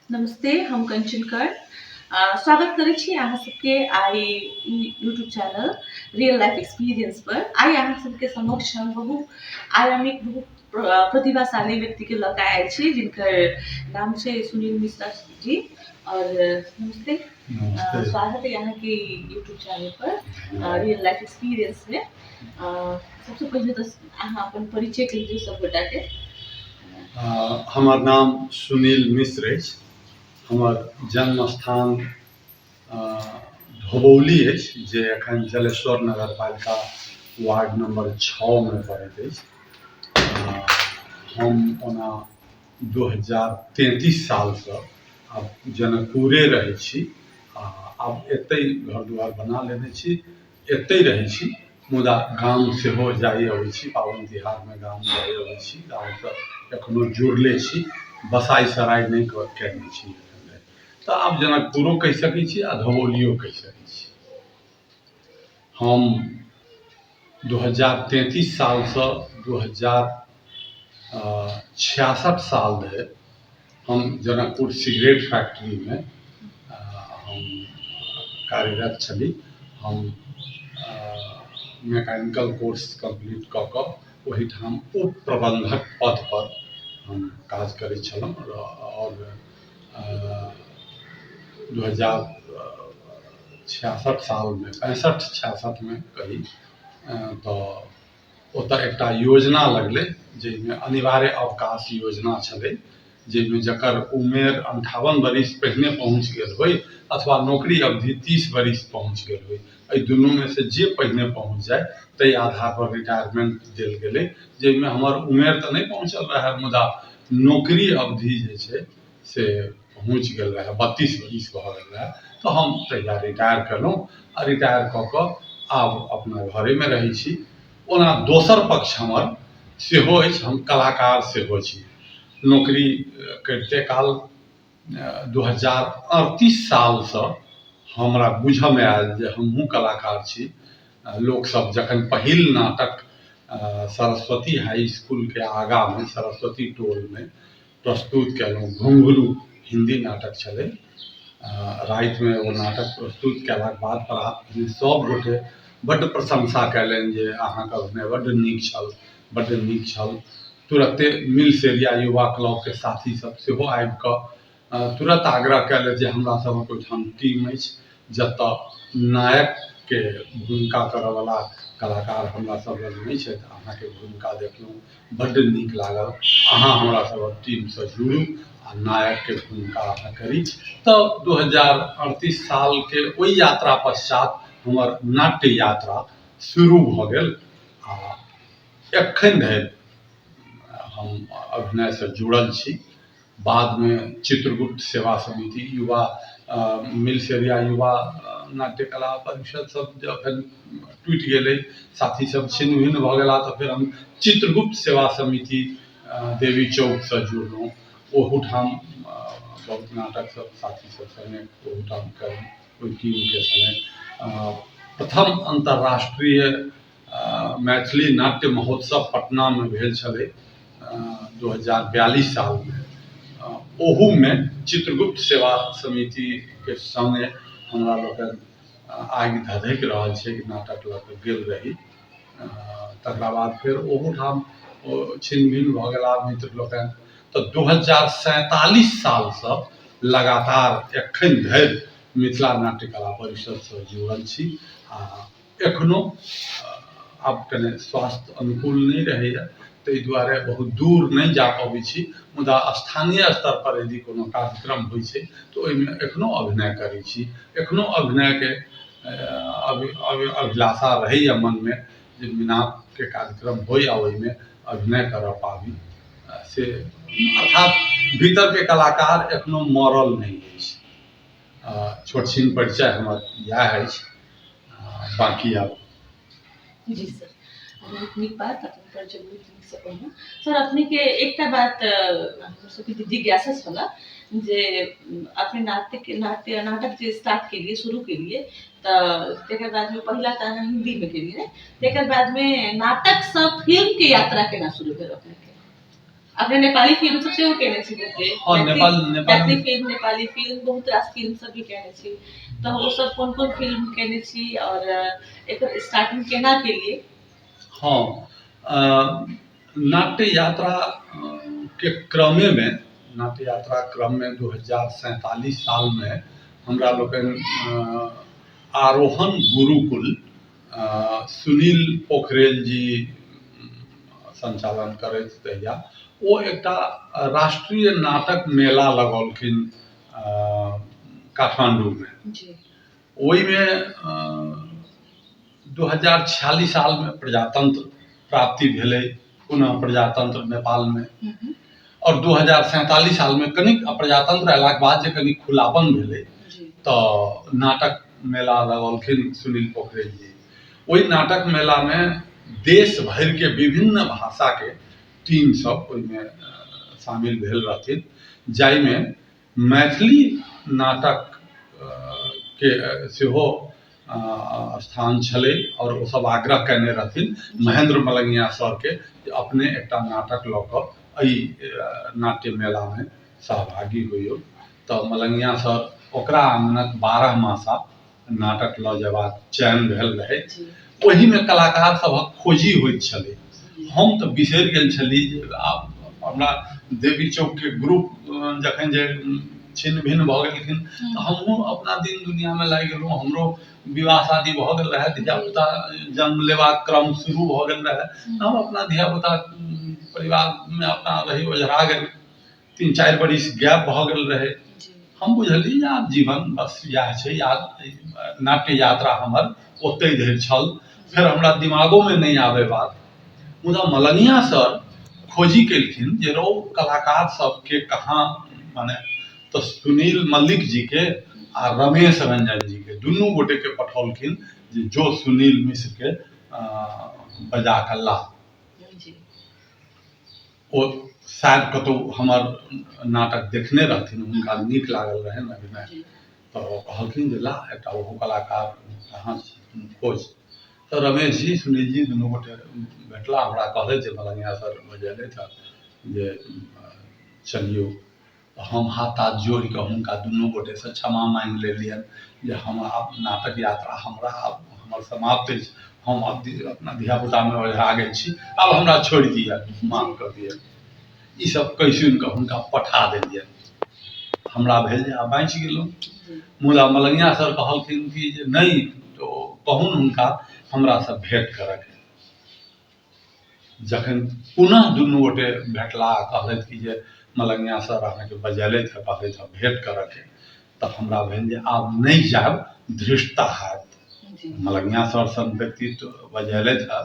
नमस्ते, हम कंचन कर स्वागत करै छी अहाँ सबके आई YouTube channel real life experience पर। आई अहाँ सबके समक्ष हम आयामिक प्रतिभाशाली व्यक्ति के लग आयल छी जिनकर नाम छै सुनील मिश्रा जी। और नमस्ते, स्वागत है यहाँ के यूट्यूब चैनल पर रियल लाइफ एक्सपीरियंस में। सबसे पहले तो अहाँ अपन परिचय के लिए सब गोटा के। हमार नाम सुनील मिश्र अछि। हमर जन्म स्थान धोबौली अछि जे एखन जलेश्वर नगर पालिका वार्ड नंबर 6 में पड़ैत अछि। हम ओना 2033 साल से अब जनकपुरे रहै छी। अब एतै घर दुआर बना लेने छी, एतै रहै छी, मुदा गाम सेहो जाइ अबै छी, पाबनि तिहारमे गाम जाइ अबै छी। गामसँ एखनो जुड़ले छी, बसाइ सराइ नहि केने छी। तो आप जनकपुरो कह सकै छी आ धवौलियो कह सकै छी। हम 2033 साल से 2066 साल धरि हम जनकपुर सिगरेट फैक्ट्री में हम कार्यरत छली। हम मैकेनिकल कोर्स कंप्लीट कऽ कऽ ओहिठाम उप प्रबंधक पद पर हम काज करै छलहुँ। और 2066 साल में 65-66 में कही तो ओतऽ एकटा योजना लगलै जाहिमे अनिवार्य अवकाश योजना छलै, जाहिमे जकर उमेर 58 वर्ष पहिने पहुँच गेल होइ अथवा नौकरी अवधि 30 वर्ष पहुँच गेल होइ, एहि दुनू में से जे पहिने पहुँच जाए ताहि आधार पर रिटायरमेंट देल गेलै। जाहिमे हमर उमेर तऽ नहीं पहुँचल रहे, मुदा नौकरी अवधि जे छै से पहुँच गेल रहे, 32 वर्ष भऽ गेल रहे। तो हम तहिया रिटायर केलहुँ आ रिटायर कऽ कऽ आब अपना घरे में रहै छी। ओना दोसर पक्ष हमर सेहो अछि, हम कलाकार सेहो छी। नौकरी करते काल 2038 साल से हमरा बुझऽ में आयल जे हमहूँ कलाकार छी। लोक सब जखन पहिल नाटक सरस्वती हाई स्कूल के आगा में सरस्वती टोल में प्रस्तुत केलहुँ, घुंघरू हिंदी नाटक छलै। राति में वो नाटक प्रस्तुत केलाक बाद प्रात भेने सब गोटे बड्ड प्रशंसा कयलनि जे अहाँके अभिनय बड्ड नीक छल, बड्ड नीक छल। तुरते मिल सेरिया युवा क्लब के साथी सब सेहो आबि कऽ तुरंत आग्रह कयलथि जे हमरा सभक ओहिठाम टीम अछि जतऽ नायक के भूमिका करऽ वाला कलाकार हमरा सब लग नहीं छथि। अहाँके भूमिका देखलहुँ, बड्ड नीक लागल, अहाँ हमरा सबक टीम से जुड़ू आ नायक के भूमिका अहाँ करी। तो 2038 साल के ओई यात्रा पश्चात हमर नाट्य यात्रा शुरू भऽ गेल। आ एखन धरि हम अभिनय से जुड़ल छी। बाद में चित्रगुप्त सेवा समिति युवा मिल सेरिया युवा नाट्य कला परिषद सब जखन टूटि गेलै, साथी सब छिन्न भिन्न भऽ गेला, तो फिर हम चित्रगुप्त सेवा समिति देवी चौक से जुड़लहुँ। ओहूठाम बहुत नाटक सब साथी सब संगे ओहूठाम कयलहुँ। ओहि टीम के संगे प्रथम अंतर्राष्ट्रीय मैथिली नाट्य महोत्सव पटना में भेल छलै 2042 साल में। ओहू में चित्रगुप्त सेवा समिति के संगे हमरा लोकन आगि धधकि रहल छै कि नाटक लऽ कऽ गेल रही। तकरा बाद फिर ओहूठाम छिन्न भिन्न भऽ गेला मित्र लोकनि। तो 2047 साल से लगातार एखन धरि मिथिला नाट्य कला परिषद से जुड़ल छी। आ एखनो आब कने स्वास्थ्य अनुकूल नहीं रहैया, ताहि दुआरे बहुत दूर नहीं जा पबै छी, मुदा स्थानीय स्तर पर यदि कोनो कार्यक्रम होइ छै तो ओहिमे एखनो अभिनय करै छी। एखनो अभिनय के अभिलाषा रहैया मन में जे मीनाप के कार्यक्रम होय आ ओहिमे अभिनय करऽ पाबी से, अर्थात भीतर के कलाकार एखनो मरल नहीं अछि। छोट छीन परिचय हमर इएह अछि। बाकी अब जी सर, बहुत नीक बात अपन परिचय बहुत नीक से कहलहुँ। सर अपने के एकटा बात हमर सबके जिज्ञासा छला जे अपने नाटक जे स्टार्ट केलिए शुरू केलिए तऽ तेकर बाद में पहिला तऽ अहाँ हिंदी में केलिए, तेकर बाद में नाटक से फिल्म के यात्रा केना शुरू भेल अपने के? अपने नेपाली फिल्म सब सेहो केने छी बहुते। हाँ, मैथिली फिल्म, नेपाली फिल्म, बहुत रास फिल्म सब भी केने छी। तो वो सब कोन-कोन फिल्म केने छी और एकर स्टार्टिंग केना केलिए? हाँ, नाट्य यात्रा के क्रमे में, नाट्य यात्रा क्रम में 2047 साल में हमरा लोकनि आरोहण गुरुकुल सुनील पोखरेल जी संचालन करैत तहिया ओ एकटा राष्ट्रीय नाटक मेला लगौलखिन काठमांडू में। जी। ओहि में 2046 साल में प्रजातंत्र प्राप्ति भेलै, पुनः प्रजातंत्र नेपाल में, और 2047 साल में कनिक प्रजातंत्र अयलाक बाद जे कनिक खुलापन भेलै तो नाटक मेला लगौलखिन सुनील पोखरेल जी। ओहि नाटक मेला में देश भर के विभिन्न भाषा के टीम सब ओहिमे शामिल भेल रहथिन, जाहि में मैथिली नाटक के सेहो स्थान छलै, और वो सब आग्रह कयने रहथिन महेंद्र मलंगिया सर के जे अपने एकटा नाटक लऽ कऽ एहि नाट्य मेला में सहभागी होइयो। तो मलंगिया सर ओकरा आंगनक 12 मासा नाटक लऽ जेबाक चयन भेल रहै। ओहि में कलाकार सभक खोजी होइत छलै। हम तऽ बिसरि गेल छली जे आब हमरा देवी चौक के ग्रुप जखन जे छिन्न भिन्न भऽ गेलखिन तऽ हमहूँ अपना दिन दुनिया में लागि गेलहुँ। हमरो विवाह शादी भऽ गेल रहै, धियापुता जन्म लेबाक क्रम शुरू भऽ गेल रहै। हम अपना धियापुता परिवार में अपना रही ओझरा गेल, 3-4 बरिस गैप भऽ गेल रहै। हम बुझली जे आब जीवन बस इएह छै, नाट्य यात्रा हमर ओतै धरि छल। फिर हमरा दिमागो में नहीं आवे बात, मुदा मलंगिया सर खोजी केलखिन जे रौ कलाकार सबके कहाँ, माने तो सुनील मल्लिक जी के आ रमेश रंजन जी के दुनू गोटे के पठौलखिन जे जो सुनील मिश्र के बजा कऽ ला। ओ शायद कतौ हमर नाटक देखने रहथिन, हुनका नीक लागल रहनि अभिनय, तो कहलखिन जे ला एकटा ओहो कलाकार कहाँ खोज। तो रमेश जी सुनील जी दुनू गोटे भेटला, हमरा कहले जे मलंगिया सर बजेले था जे चलियो। तो हम हाथ हाथ जोड़ के हुनका दुनू गोटे से क्षमा मांग लेलियन जे हम आब नाटक यात्रा हमरा आब हमर समाप्त अछि, हम अपना धियापुता में ओझरा गेल छी, आब हमरा छोड़ दिया, माफ कर दिया। ई सब कहि सुनि कऽ हुनका पठा देलियन। हमरा भेल जे आब बाँचि गेलहुँ। मुदा मलंगिया सर कहलखिन कि जे नहीं, तो कहून हुनका हमरा से भेंट करऽ के। जखन पुनः दुनू गोटे भेटला, कहलथि कि जे मलंगिया सर अहाँके बजेलथि है, कहलथि है भेंट करऽ के, तब हमरा भेल जे आब नहीं जायब धृष्टता हैत। मलंगिया सर सन व्यक्तित्व बजेलथि है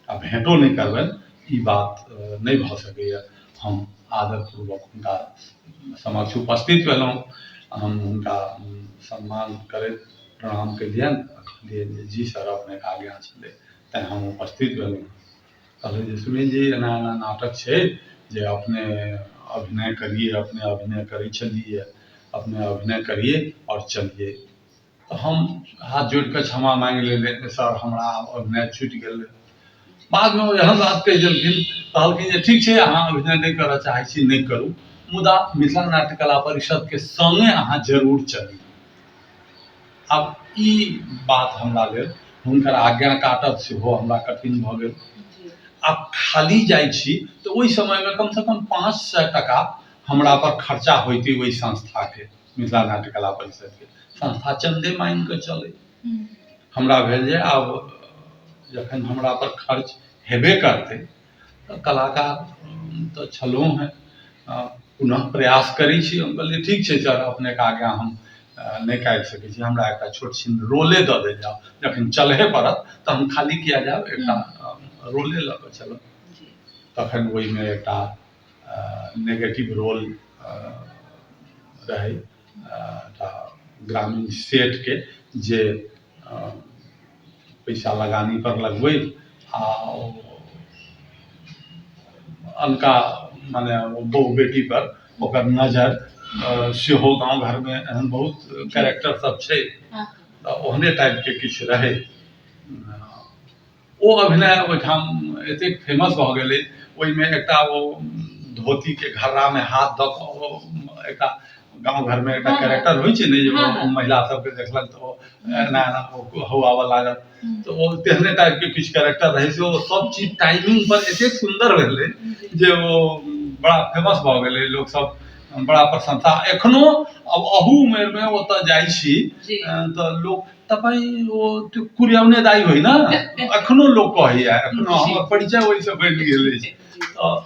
आ भेंटो नहीं करबनि, ई बात नहीं भऽ सकैए। हम आदरपूर्वक हुनका समक्ष उपस्थित भेलहुँ। हम हुनका सम्मान करैत प्रणाम केलियनि, कहलिए जी सर अपने के आज्ञा छलै, तैं हम उपस्थित भेलहुँ। कहले जे सुनील जी एना एना नाटक छै जे अपने अभिनय करिए, अपने अभिनय करै छलिए, अपने अभिनय करिए और चलिए। तो हम हाथ जोड़ के क्षमा मांग लेलिए, सर हमरा अभिनय छूटि गेलै। बाद में वो एहन बात कहि देलखिन, कहलखिन जे ठीक छै अहाँ अभिनय नहीं करऽ चाहै छी नहीं करू, मुदा मिथिला नाट्य कला परिषद के संगे अहाँ जरूर चली। अब ई बात हमरा लेल हुनकर आज्ञा काटब सेहो हमरा कठिन भऽ गेल। अब खाली जाइ छी तो ओहि समय में कम से कम 500 टका हमरा पर खर्चा होइते ओहि संस्था के, मिथिला नाट्य कला परिषद के। संस्था चंदे मांगि के चले। हमरा भेल जे आब जखन हमरा पर खर्च हेबे करते तो कलाकार तो छलहुँ हैं, पुनः प्रयास करै छी। हम कहलिए ठीक छै सर अपने के आज्ञा हम नहीं काटि सकै छी, हमरा एकटा छोट छिन रोले दऽ देल जाओ, जखन चलहे पड़त तऽ हम खाली किया जायब, एकटा रोले लऽ कऽ चलब। तखन ओहि में एकटा नेगेटिव रोल रहै, ग्रामीण सेठ के जे पैसा लगानी पर लगबै आ अनका माने बहू बेटी पर ओकर नजर सेहो गाँव घर में एहन बहुत कैरेक्टर सब छै, ओहने टाइप के किछु रहै। ओ अभिनय ओहिठाम एतेक फेमस भऽ गेलै, ओहि में एकटा ओ धोती के घर्रा में हाथ दऽ कऽ एकटा गाँव घर में एकटा हाँ, कैरेक्टर होइ छै ने जे हाँ, हाँ। महिला सबके देखलक तऽ एना एना हौआवऽ लागल तऽ ओ तेहने टाइप के किछु कैरेक्टर रहे से ओ सब चीज टाइमिंग पर एतेक सुंदर भेलै जे ओ बड़ा फेमस भऽ गेलै, लोग सब बड़ा प्रशंसा एखनो अब अहू उमेर में ओतऽ जाइ छी जी। तऽ लोग तपाईँ ओ त्यो कुर्याउने दाई होइन एखनो लोग कहैया, एखनो जी। हमर परिचय ओहिसँ बनि गेल अछि। जी। तऽ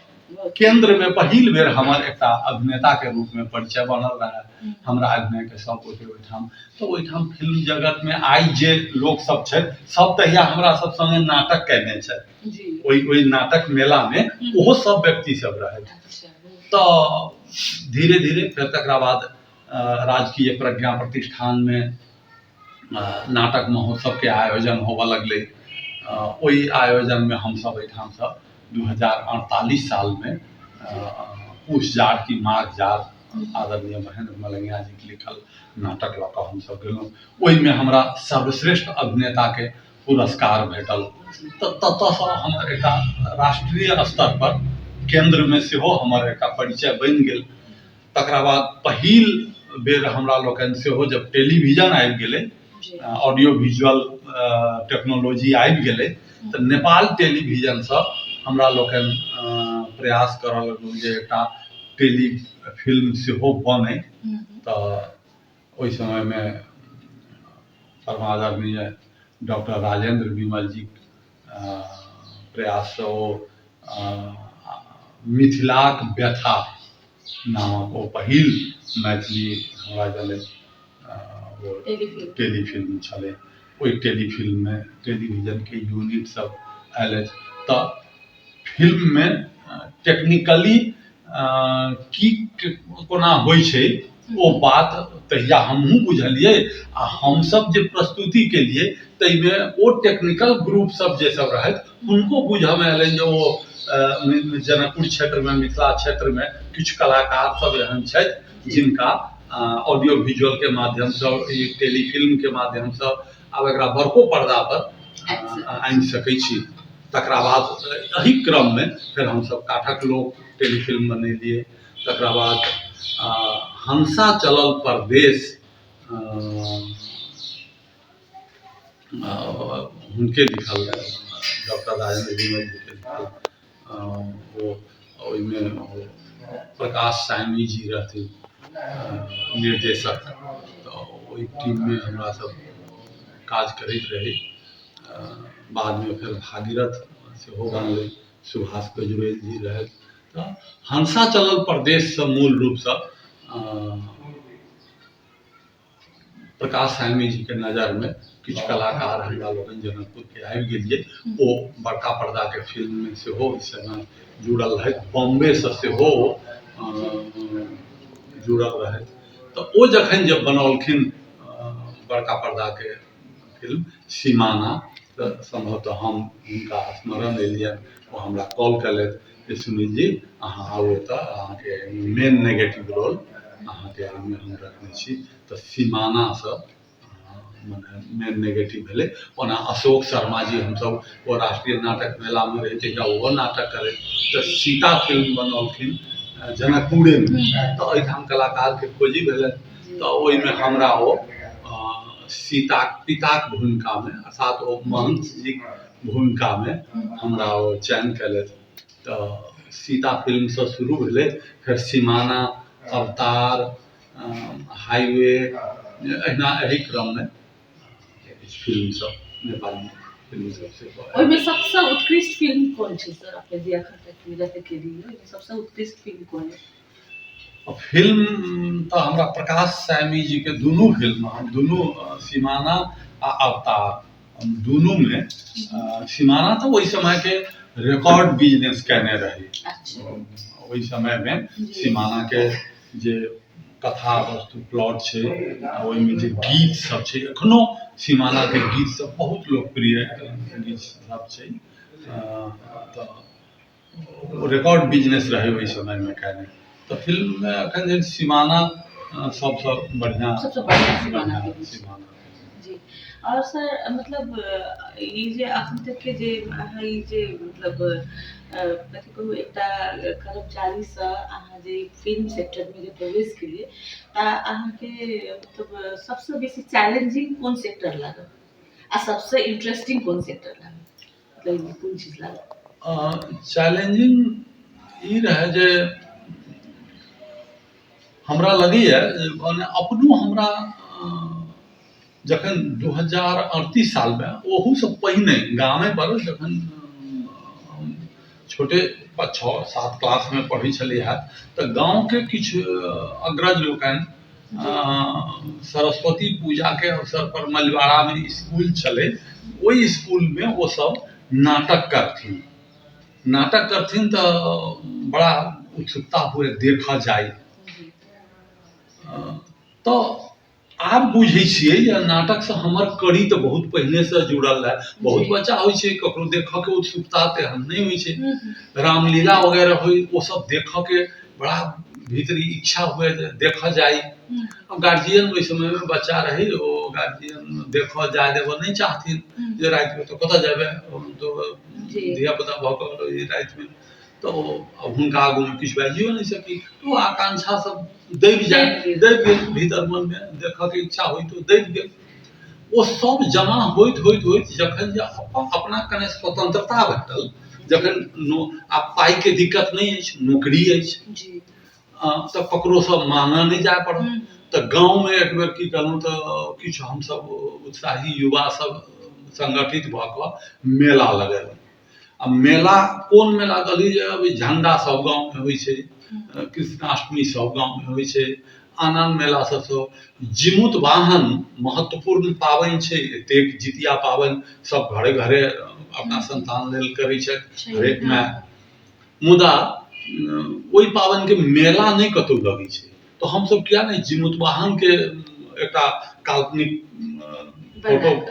केंद्र में पहिल बेर हमर एकटा अभिनेता के रूप में परिचय बनल रहे हमरा अभिनय के सब गोटे ओहिठाम। तऽ ओहिठाम फिल्म जगत में आइ जे लोग सब छै सब तहिया हमरा सब संगे नाटक केने छै, जी। ओहि नाटक मेला में ओहो सब व्यक्ति सब रहे। अच्छा। तऽ धीरे धीरे फिर तकरा बाद राजकीय प्रज्ञा प्रतिष्ठान में नाटक महोत्सव के आयोजन होबऽ लगलै। ओहि आयोजन में हम सब एहिठाम से 2048 साल में उस जार की माघ जार आदरणीय महेंद्र मलंगिया जी के लिखल नाटक लऽ कऽ हम सब गेलहुँ। ओहिमे हमरा सर्वश्रेष्ठ अभिनेता के पुरस्कार भेटल। तऽ ततऽसँ हमर एकटा राष्ट्रीय स्तर पर केंद्र में सेहो हमर एकटा परिचय बनि गेल। तकरा बाद पहिल बेर हमरा लोकनि सेहो जब टेलीविजन आबि गेलै, ऑडियो विजुअल टेक्नोलॉजी आबि गेलै, तऽ नेपाल टेलीविजन से हमरा लोकनि प्रयास करऽ लगलहुँ जे एकटा टेली फिल्म सेहो बनै। तऽ ओहि समय में परमादरणीय डॉक्टर राजेंद्र विमल जी प्रयास से ओ मिथिलाक व्यथा नामक ओ पहिल मैथिली हमरा जनैत टेलीफिल्म छलै। ओहि टेलीफिल्म में टेलीविजन के यूनिट सब आयल। तऽ फिल्म में टेक्निकली की कोना होइ छै ओ बात तहिया हमहूँ बुझलियै आ हम सब जे प्रस्तुति केलियै ताहिमे ओ टेक्निकल ग्रुप सब जे सब रहथि हुनको बुझऽ में एलनि जे ओ जनकपुर क्षेत्र में मिथिला क्षेत्र में किछु कलाकार सब एहन छथि जिनका ऑडियो विजुअल के माध्यम से टेलीफिल्म के माध्यम से आब एकरा बड़को पर्दा पर आनि सकै छी। तकरा बाद एही क्रम में फिर हम सब काठक लोक टेलीफिल्म बनेलिए। तकरा बाद हंसा चलल परदेश हुनके लिखल डॉक्टर राजेंद्र विमल जी के लिखल वो ओहिमे प्रकाश सायनी जी रहथिन निर्देशक। तऽ ओहि टीम में हमरा सब काज करैत रही। बाद में फिर भागीरथ सेहो बनलै, सुभाष गजुरेल जी रहे। तऽ हंसा चलल परदेश से मूल रूप से प्रकाश सायनी जी के नज़र में किछु कलाकार हमरा लोकनि जनकपुर के आबि गेलिए। ओ बड़का पर्दा के फिल्म में सेहो इस समय जुड़ल रहे, बॉम्बे से सेहो जुड़ल रहे। तो ओ जखन जब बनौलखिन बड़का पर्दा के फिल्म सीमाना, तऽ संभवतः हम हुनका स्मरण एलियनि, ओ हमरा कॉल कयलथि जे सुनील जी अहाँ आउ एतऽ, अहाँके मेन नेगेटिव रोल अहाँके एहिमे हम रखने छी। तऽ सीमाना से मने मेन नेगेटिव भेलै। ओना अशोक शर्मा जी हमसब ओ राष्ट्रीय नाटक मेला में रहे थे, ओहो नाटक करे। तऽ सीता फिल्म बनौलखिन जनकपुरे में, तऽ एहिठाम कलाकार के खोजी भेलै। तऽ ओहिमे हमरा ओ सीता पिताक भूमिका में अर्थात ओ महंत जी भूमिका में हमरा ओ चयन कयलथि। तऽ सीता फिल्म से शुरू भेलै, फिर सीमाना, अवतार, हाईवे, एहिना एही क्रम में फिल्म सब नेपाली फिल्म सब से ओहिमे सबसे उत्कृष्ट फिल्म कौन छै सर? आपने जे अखन तक जते केली है ओहिमे सबसे उत्कृष्ट फिल्म कौन है? फिल्म तो हमरा प्रकाश सायनी जी के दोनों फिल्म, हम दोनों सीमाना आ अवतार दोनों में सीमाना तो वही समय के रिकॉर्ड बिजनेस कहने रही। वही समय में सीमाना के जे कथा वस्तु प्लॉट छै, ओहिमे जे गीत सब छै, एखनो सीमाना के गीत सब बहुत लोकप्रिय गीत सब छै। तऽ रिकॉर्ड बिजनेस रहे ओहि समय में कहने। तो फिल्म में अखन जे सीमाना सबसे बढ़िया सबसे बढ़िया सीमाना। जी। और सर मतलब ई जे अखन तक के जे अहाँ ई जे मतलब कथी कहू एकटा कर्मचारीसँ अहाँ जे फिल्म सेक्टरमे जे प्रवेश केलियै अहाँके मतलब सबसँ बेसी चैलेंजिंग कोन सेक्टर लागल आ सबसँ इंटरेस्टिंग कोन सेक्टर लागल मतलब ई कोन चीज लागल? चैलेंजिंग ई रहे जे हमरा लगैए जे मने अपनो हमरा जखन 2038 सालमे ओहूसँ पहिने गामे पर जखन हम छोटे 6-7 क्लासमे पढ़ै छलियै हँ तऽ गाँवके किछु अग्रज लोकनि सरस्वती पूजाके अवसर पर मलिवाड़ामे स्कूल छलै, ओहि स्कूलमे ओ सब नाटक करथिन तऽ बड़ा उत्सुकता हुए देखऽ जाय। तऽ आब बुझै छियै जे नाटकसँ हमर कड़ी तऽ बहुत पहिनेसँ जुड़ल रहै। बहुत बच्चा होइ छै ककरो देखऽके उत्सुकता तेहन नहि होइ छै, रामलीला वगैरह होइ ओ सब देखऽके बड़ा भीतरी इच्छा हुए जे देखऽ जाय। गार्जियन ओहि समयमे बच्चा रही, ओ गार्जियन देखऽ जाय देबऽ नहि चाहथिन जे रातिमे तऽ कतऽ जेबै, धियापुता भऽ कऽ रातिमे तऽ हुनका आगूमे किछु बाजियो नहि सकी, तो आकांक्षा सब दबि गेल भीतर मनमे, देखऽके इच्छा होइत ओ दबि गेल। ओ सब जमा होइत होइत होइत जखन जे अपना कने स्वतंत्रता भेटल, जखन आब पाइके दिक्कत नहि अछि, नौकरी अछि, तऽ ककरोसँ माँगऽ नहि जाय पड़ल। तऽ गाँवमे एक बेर की केलहुँ तऽ किछु हमसब उत्साही युवा सब संगठित भऽ कऽ मेला लगेलहुँ। आ मेला कोन मेला कहली जे अभी झंडा सब गाँवमे होइ छै, कृष्णाष्टमी सब गाँवमे होइ छै, आन आन मेला सब जीमूत वाहन महत्वपूर्ण पाबनि छै, एतेक जितिया पाबनि सब घरे घरे अपना संतान लेल करै छथि हरेक माय, मुदा ओहि पाबनिके मेला नहि कतहु लगै छै। तऽ हमसब किया नहि जीमूत वाहनके एकटा काल्पनिक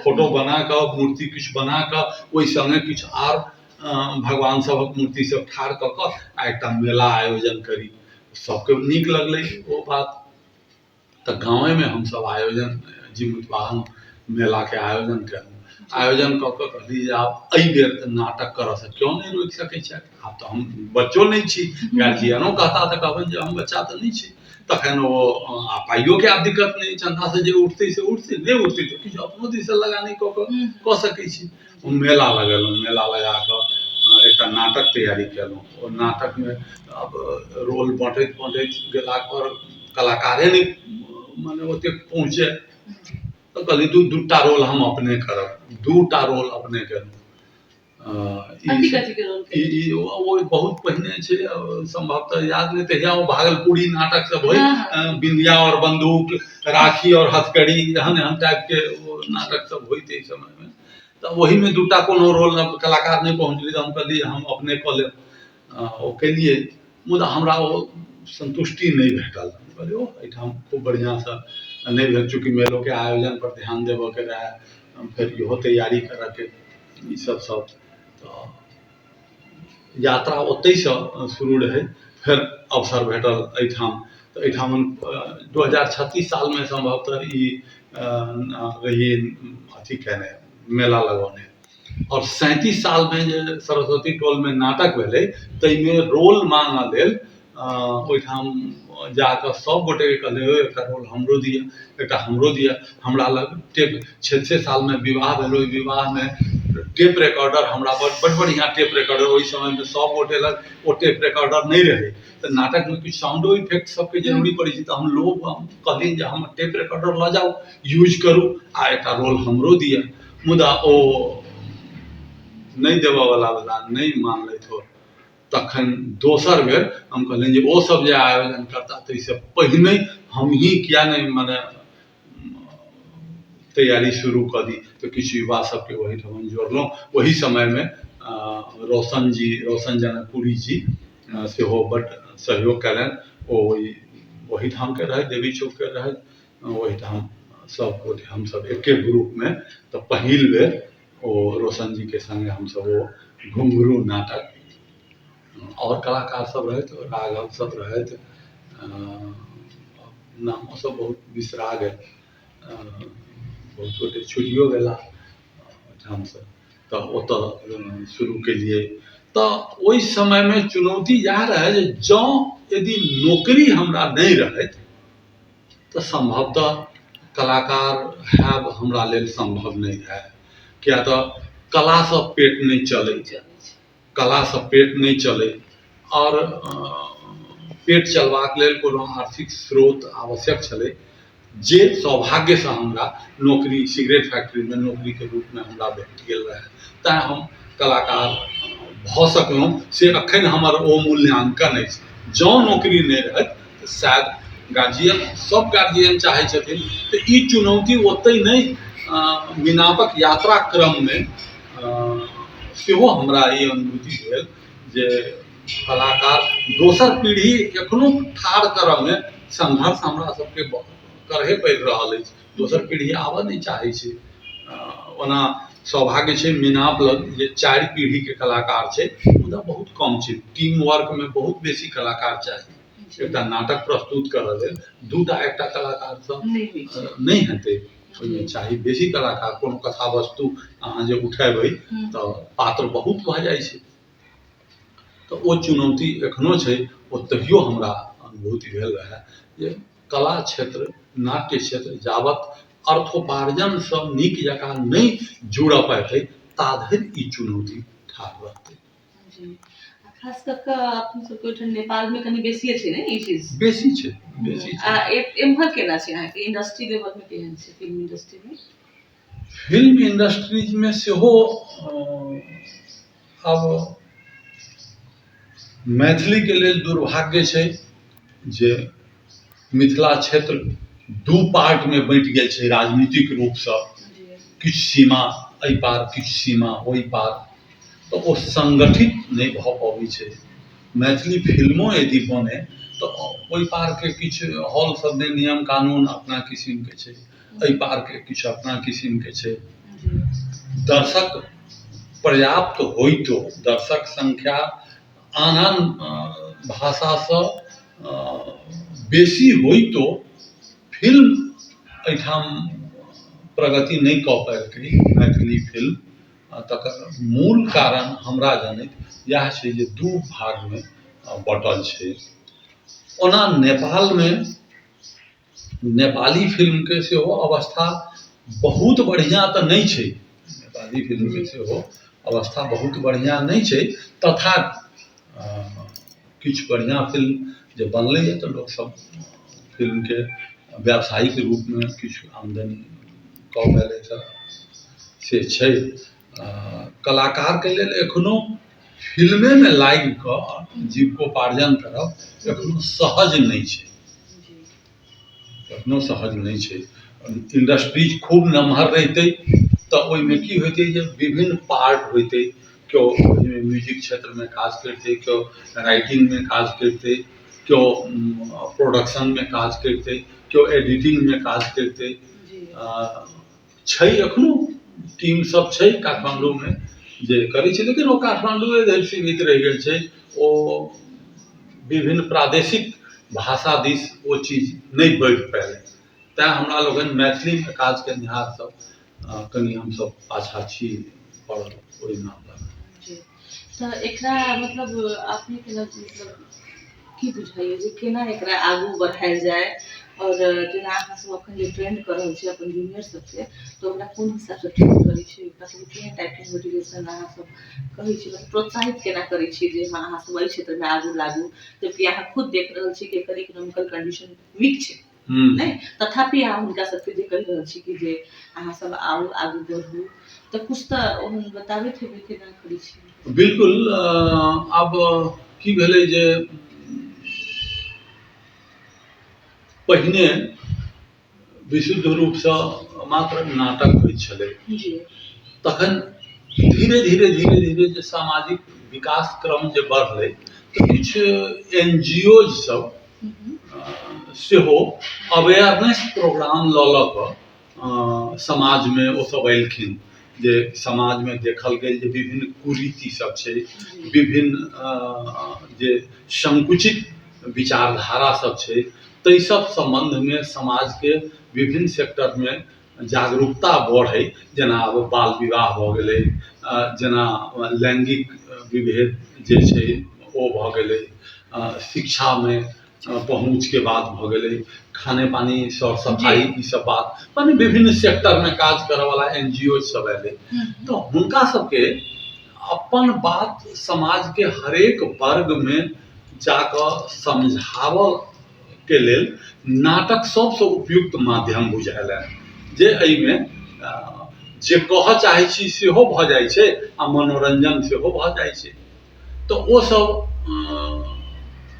फोटो बना कऽ, मूर्ति किछु बना कऽ, ओहि सङ्गे किछु आर भगवान सभक मूर्ति सब ठाढ़ कऽ कऽ आ एकटा मेला आयोजन करी। सबके नीक लगलै ओ बात, तऽ गाँवेमे हमसब आयोजन जीमूत वाहन मेलाके आयोजन केलहुँ। आयोजन कऽ कऽ कहली जे आब एहि बेर तऽ नाटक करऽसँ केओ नहि रोकि सकै छथि। आब तऽ हम बच्चो नहि छी, गार्जियनो कहता तऽ कहबनि जे हम बच्चा तऽ नहि छी। तखन ओ पाइयोके आब दिक्कत नहि, चन्दासँ जे उठतै से उठतै, नहि उठतै तऽ किछु अपनो दिससँ लगानी कऽ सकै छी। ओ मेला लगेलहुँ, मेला लगा कऽ एकटा नाटक तैयारी केलहुँ। ओ नाटकमे अब रोल बाँटैत गेला पर कलाकारे नहि मने ओतेक पहुँचे, तऽ कहलियै दूटा रोल हम अपने करब, दूटा रोल अपने केलहुँ। ओ बहुत पहिने छै, संभवतः याद नहि, तहिया ओ भागलपुरी नाटक सब होइ, बिंदिया और बंदूक, राखी और हथकड़ी, एहन एहन टाइपके ओ नाटक सब होइ ताहि समयमे। तऽ ओहिमे दूटा कोनो रोल कलाकार नहि पहुँचलै तऽ हम कहलियै हम अपने कऽ लेब। ओ केलियै, मुदा हमरा ओ संतुष्टि नहि भेटल। कहलियै ओ एहिठाम खूब बढ़िआँसँ नहि भेल, चूँकि मेलोके आयोजन पर ध्यान देबऽके रहै, फेर इहो तैयारी करऽके ईसब सब, तऽ यात्रा ओतहिसँ शुरू रहै। फेर अवसर भेटल एहिठाम, तऽ एहिठाम 2036 सालमे सम्भवतः ई रही अथी केने मेला लगौने। और 37 सालमे जे सरस्वती टोलमे नाटक भेलै ताहिमे रोल मांगऽ लेल ओहिठाम जाकऽ सब गोटे कहलियै एकटा रोल हमरो दिअ, एकटा हमरो दिअ। हमरा लग 6 सालमे विवाह भेल, ओहि विवाहमे टेप रिकॉर्डर हमरा बड़ बढ़िआँ टेप रिकॉर्डर, ओहि समयमे सब गोटे लग ओ टेप रिकॉर्डर नहि रहै, तऽ नाटकमे किछु साउंडो इफेक्ट सबके जरूरी पड़ै छै, तऽ हम कहलियै जे हम टेप रिकॉर्डर लऽ जाउ, यूज करू आ एकटा रोल हमरो दिअ। मुदा ओ नहि देबऽवला नहि मानलथि ओ। तखन दोसर बेर हम कहलियनि जे ओ सब जे आयोजन करता ताहिसँ पहिने हमही किया नहि मने तैयारी शुरू कऽ दी। तऽ किछु युवा सबके ओहिठाम जोड़लहुँ। ओहि समयमे रोशन जनकपुरी जी सेहो बड्ड सहयोग कयलनि। ओ ओहिठामके रहथि, देवी चौकके रहथि, ओहिठाम सब गोटे हमसब एके ग्रुपमे, तऽ पहिल बेर ओ रोशन जीके सङ्गे हमसब ओ घुंघरू नाटक, और कलाकार सब रहथि, राघव सब रहथि, नामो सब बहुत बिसरा गेल, बहुत गोटे छुटियो गेला ओहिठामसँ तऽ ओतऽ शुरू केलिए। तऽ ओहि समयमे चुनौती इएह रहै जे जँ यदि नौकरी हमरा नहि रहैत तऽ सम्भवतः कलाकार हैब हमरा लेल संभव नहि रहै, किया तऽ कलासँ पेट नहि चलै, कलासँ पेट नहि चलै और पेट चलबाक लेल कोनो आर्थिक स्रोत आवश्यक छलै, जे सौभाग्यसँ हमरा नौकरी सिगरेट फैक्ट्रीमे नौकरीके रूपमे हमरा भेट गेल रहै, तेँ हम कलाकार भऽ सकलहुँ। से एखन हमर ओ मूल्यांकन अछि। जँ नौकरी नहि रहत तऽ शायद गार्जियन, सब गार्जियन चाहै छथिन तऽ ई चुनौती ओतहि नहि मिनापक यात्रा क्रममे सेहो हमरा ई अनुभूति भेल जे कलाकार दोसर पीढ़ी एखनो ठाढ़ करऽमे संघर्ष हमरा सबके करहे पड़ि रहल अछि। दोसर पीढ़ी आबऽ नहि चाहै छै। ओना सौभाग्य छै मिनाप लग जे 4 पीढ़ीके कलाकार छै, मुदा बहुत कम छै। टीम वर्कमे बहुत बेसी कलाकार चाही। एकटा नाटक प्रस्तुत करऽ लेल 2टा 1टा कलाकारसँ नहि हेतै, ओहिमे चाही बेसी कलाकार। कोनो कथा वस्तु अहाँ जे उठेबै तऽ पात्र बहुत भऽ जाइ छै। तऽ ओ चुनौती एखनो छै, ओ तहियो हमरा अनुभूति भेल रहै जे कला क्षेत्र, नाट्य क्षेत्र जाबत अर्थोपार्जनसँ नीक जकाँ नहि जुड़ऽ पयतै ता धरि ई चुनौती ठाढ़ रहतै। खास कऽ कऽ अपन सबके ओहिठाम नेपालमे कनि बेसिए छै ने ई चीज? बेसी छै। एम्हर केना छै अहाँके इंडस्ट्री लेवलमे केहन छै फिल्म इंडस्ट्रीमे? फिल्म इंडस्ट्रीजमे सेहो अब मैथिलीके लेल दुर्भाग्य छै जे मिथिला क्षेत्र 2 पार्टमे बँटि गेल छै राजनीतिक रूपसँ। किछु सीमा एहि पार, किछु सीमा ओहि पार, तऽ ओ संगठित नहि भऽ पबै छै। मैथिली फिल्मो यदि बने तऽ ओहि पारके किछु हॉल सबमे नियम कानून अपना किसिमके छै, एहि पारके किछु अपना किसिमके छै। दर्शक पर्याप्त होइतो, दर्शक संख्या आन आन भाषासँ बेसी होइतो फिल्म एहिठाम प्रगति नहि कऽ पेलकै मैथिली फिल्म। तकर मूल कारण हमरा जनैत इएह छै जे 2 भागमे बँटल छै। ओना नेपालमे नेपाली फिल्मके सेहो अवस्था बहुत बढ़िआँ तऽ नहि छै, नेपाली फिल्मके सेहो अवस्था बहुत बढ़िआँ नहि छै। तथापि किछु बढ़िआँ फिल्म जे बनलैए तऽ लोकसब फिल्मके व्यावसायिक रूपमे किछु आमदनी कऽ पेलथि से छै। कलाकारके लेल एखनो फिल्मेमे लागि कऽ जीविकोपार्जन करब एखनो सहज नहि छै, एखनो सहज नहि छै। इंडस्ट्रीज खूब नमहर रहितै तऽ ओहिमे की होइतै जे विभिन्न पार्ट होइतै, केओ ओहिमे म्यूजिक क्षेत्रमे काज करितै, केओ राइटिंगमे काज करितै, केओ प्रोडक्शनमे काज करितै, केओ एडिटिंगमे काज करितै। छै एखनो टीम सब छै काठमांडूमे जे करै छै, लेकिन ओ काठमांडूए धरि सीमित रहि गेल छै। ओ विभिन्न प्रादेशिक भाषा दिस ओ चीज नहि बढ़ि पयलै, तेँ हमरा लोकनि मैथिलीमे काज केनिहार सब कनि हमसब पाछाँ छी पड़ल ओहि मामलामे। तऽ एकरा मतलब अपनेके मतलब की बुझाइए जे केना एकरा आगू बढ़ायल जाय, और जेना अहाँ सब अखन जे ट्रेंड कऽ रहल छी अपन जूनियर सबके, तऽ ओकरा कोन हिसाबसँ ट्रेंड करै छी, ओकरा सबके केहन टाइपके मोटिवेशन अहाँ सब कहै छी, प्रोत्साहित केना करै छी जे हाँ अहाँ सब एहि क्षेत्रमे आगू लागू, जबकि अहाँ खुद देख रहल छी कि एकर इकोनॉमिकल कंडीशन वीक छै नहीं, तथापि अहाँ हुनका सबके जे कहि रहल छी कि जे अहाँ सब आउ आगू बढ़ू, तऽ कुछ तऽ ओहन बताबैत हेबै केना करै छी? बिल्कुल। आब की भेलै जे पहिने विशुद्ध रूपसँ मात्र नाटक होइत छलै, तखन धीरे धीरे धीरे धीरे जे सामाजिक विकास क्रम जे बढ़लै तऽ किछु NGO सब सेहो अवेयरनेस प्रोग्राम लऽ कऽ समाजमे ओसब अएलखिन जे समाजमे देखल गेल जे विभिन्न कुरीति सब छै, विभिन्न जे संकुचित विचारधारा सब छै, ताहि सब संबंधमे समाजके विभिन्न सेक्टरमे जागरूकता बढ़ै, जेना आब बाल विवाह भऽ गेलै, जेना लैंगिक विभेद जे छै ओ भऽ गेलै, शिक्षामे पहुँचके बात भऽ गेलै, खाने पानी सर सफाई जी। ई सब बात, माने विभिन्न सेक्टरमे काज करयवला NGO सब अयलै। तऽ हुनका सबके अपन बात समाजके हरेक वर्गमे जाकऽ समझाबऽ के लेल नाटक सबसँ उपयुक्त माध्यम बुझाएल, जे एहिमे जे कहऽ चाहै छी सेहो भऽ जाइ छै आ मनोरंजन सेहो भऽ जाइ छै। तऽ ओ सब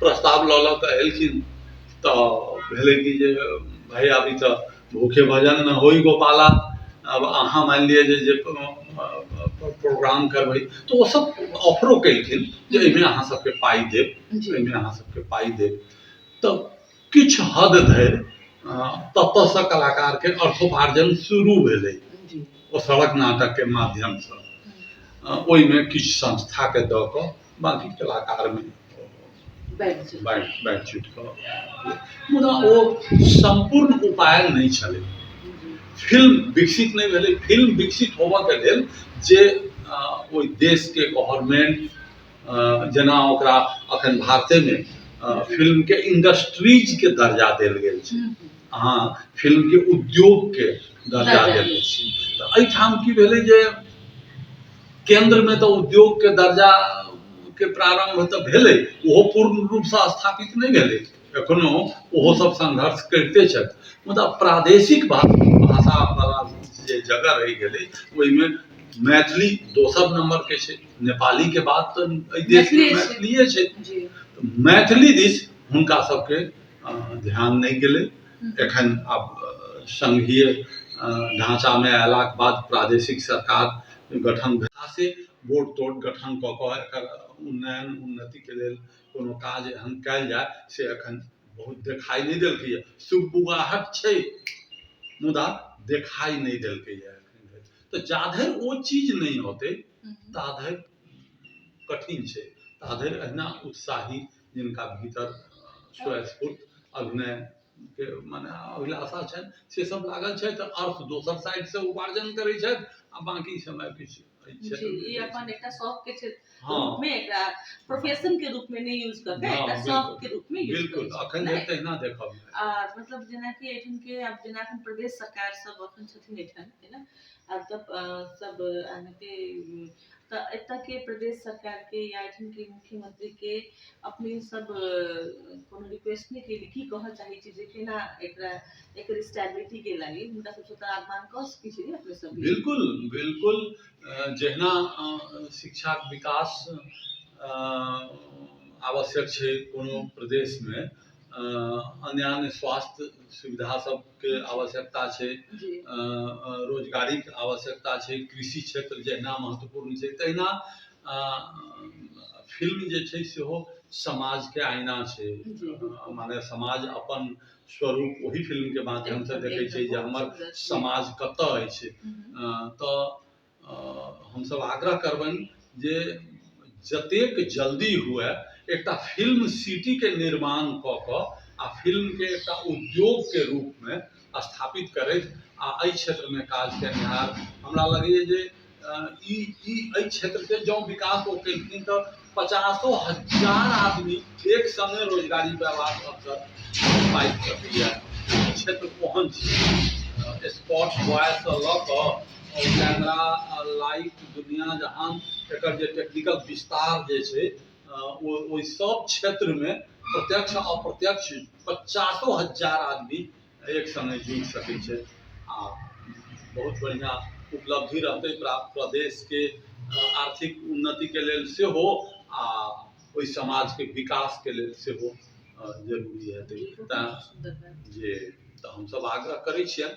प्रस्ताव लऽ कऽ एलखिन। तऽ भेलै कि जे भाई अभी तऽ भूखे भजन न होई गोपाला, अब अहाँ मानि लिअ जे कोनो प्रोग्राम करबै तऽ ओ सब ऑफरो केलखिन जे एहिमे अहाँ सबके पाइ देब, एहिमे अहाँ सबके पाइ देब। तऽ किछु हद धरि ततऽसँ कलाकारके अर्थोपार्जन शुरू भेलै ओ सड़क नाटकके माध्यमसँ। ओहिमे किछु संस्थाके दऽ कऽ बाकी कलाकारमे बाँटि चुटि कऽ, मुदा ओ सम्पूर्ण उपाय नहि छलै। फिल्म विकसित नहि भेलै। फिल्म विकसित होबऽके लेल जे ओहि देशके गवर्नमेंट जेना ओकरा अखन भारतेमे फिल्मके इंडस्ट्रीजके दर्जा देल गेल छै, अहाँ फिल्मके उद्योगके दर्जा देल छै। तऽ एहिठाम की भेलै जे केंद्रमे तऽ उद्योगके दर्जाके प्रारंभ तऽ भेलै, ओहो पूर्ण रूपसँ स्थापित नहि भेलै, एखनो ओहो सब संघर्ष करिते छथि। मुदा प्रादेशिक भाषावला जे जगह रहि गेलै ओहिमे मैथिली दोसर नंबरके छै, नेपालीके बाद तऽ एहि देशमे मैथिलीए छै। मैथिली दिस हुनका सबके ध्यान नहि गेलै। एखन आब संघीय ढांचामे अयलाक बाद प्रादेशिक सरकार गठन भेलासँ बोर्ड तोड़ गठन कऽ कऽ एकर उन्नयन उन्नतिके लेल कोनो काज एहन कयल जाय से एखन बहुत देखाइ नहि देलकैए। सुगबुगाहट छै मुदा देखाइ नहि देलकैए एखन धरि। तऽ जा धरि ओ चीज नहि होतै ता धरि कठिन छै, ता धरि अहिना उत्साही जिनका भीतर स्वस्फूर्त अभिनय के माने अभिलाषा छनि से सब लागल छथि, अर्थ दोसर साइड से उपार्जन करै छथि आ बाकी समय किछु ई अपन एकटा शौक के रूप में, एकटा प्रोफेशन के रूप में नहीं यूज करके एकटा शौक के रूप में यूज बिल्कुल अखन धरि तहिना देखब। मतलब जेना कि एठन के अब जेना एखन प्रदेश सरकार सब अखन छथिन एठन है ना, अब तब सब अहाँके तऽ एतऽ के प्रदेश सरकार के या एठन के मुख्यमंत्री के अपने सब कोनो रिक्वेस्ट नहीं केली की कहऽ चाहै छी जे केना एकरा एकर स्टेबिलिटी के लागि हुनका सबसँ तऽ आह्वान कऽ सकै छी अपने सब। बिल्कुल बिल्कुल, जहिना शिक्षाक विकास आवश्यक छै कोनो प्रदेशमे, अन्य स्वास्थ्य सुविधा सबके आवश्यकता छै, रोजगारीके आवश्यकता छै, कृषि क्षेत्र जहिना महत्वपूर्ण छै तहिना फिल्म जे छै सेहो समाजके आईना छै। माने समाज अपन स्वरूप ओही फिल्मके माध्यमसँ देखै छै जे हमर समाज कतऽ अछि। तऽ हमसब आग्रह करबनि जे जतेक जल्दी हुए एकटा फिल्म सिटीके निर्माण कऽ कऽ आ फिल्मके एकटा उद्योगके रूपमे स्थापित करैत आ एहि क्षेत्रमे काज केनिहार, हमरा लगैए जे एहि क्षेत्रके जँ विकास ओ केलखिन तऽ 50,000 आदमी एक संगे रोजगारी पैबाक अवसर पाबि सकैए। क्षेत्र ओहन छै, स्पॉट बॉयसँ लऽ कऽ कैमरा लाइट दुनिया जहान एकर जे टेक्निकल विस्तार जे छै ओहि सब क्षेत्रमे प्रत्यक्ष अप्रत्यक्ष 50,000 आदमी एक संगे जुड़ि सकै छै आ बहुत बढ़िआँ उपलब्धि रहतै प्राप्त प्रदेशके आर्थिक उन्नतिके लेल सेहो आ ओहि समाजके विकासके लेल सेहो जरूरी हेतै। जे तऽ हमसब आग्रह करै छियनि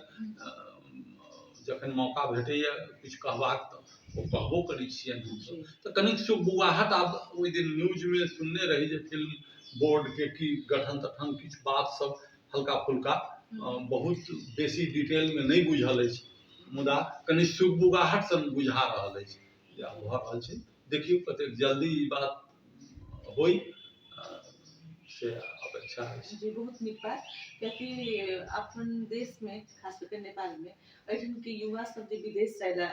जखन मौका भेटैए किछु कहबाक तऽ ओ कहबो करै छियनि हमसब। तऽ कनिक सुगबुगाहट आब ओहि दिन न्यूजमे सुनने रही जे फिल्म बोर्डके की गठन तठन किछु बात सब हल्का फुल्का, बहुत बेसी डिटेलमे नहि बुझल अछि, मुदा कनि सुगबुगाहट सन बुझा रहल अछि जे भऽ रहल छै। देखियौ कतेक जल्दी ई बात होइ, से अपेक्षा अछि। जी बहुत नीक बात, कियाकि अपन देश में खास करके नेपाल में एठन के युवा सब जे विदेश जाइला,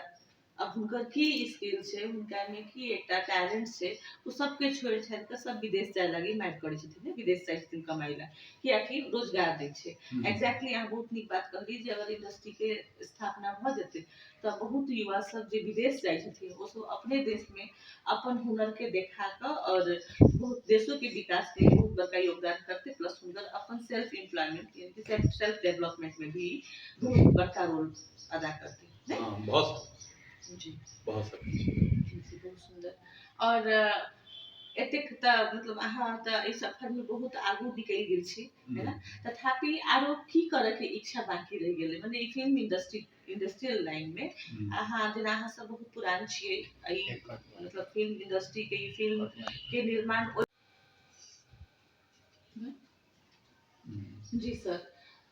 अब हुनकर की स्किल छै, हुनका में की एकटा टैलेंट छै, ओ सबके छोड़ि छाड़ि के सब विदेश जाय लागी मारि करै छथिन, विदेश जाइ छथिन कमाइ ला, कियाकि रोजगार दै छै। एग्जैक्टली अहाँ बहुत नीक बात कहली जे अगर इंडस्ट्री के स्थापना भ जेतै तऽ बहुत युवा सब जे विदेश जाइ छथिन ओ सब अपने देश में अपन हुनर के देखा कऽ और बहुत देशों के विकास के बहुत बड़का योगदान करते, प्लस हुनकर अपन सेल्फ एम्प्लॉयमेंट यानी सेल्फ डेवलपमेंट में भी बहुत बड़का रोल अदा करते हैं। हाँ, बहुत जी सकै छै। जी बहुत सुंदर। और एतेक तऽ मतलब अहाँ तऽ एहि सफर में बहुत आगू निकलि गेल छी, है ना, तथापि आरो की करे के इच्छा बाकी रह गेलै, माने ई फिल्म इंडस्ट्रियल लाइन में अहाँ जेना अहाँ सब बहुत पुरान छियै, एहि मतलब फिल्म इंडस्ट्री के ई फिल्म के निर्माण जी सर,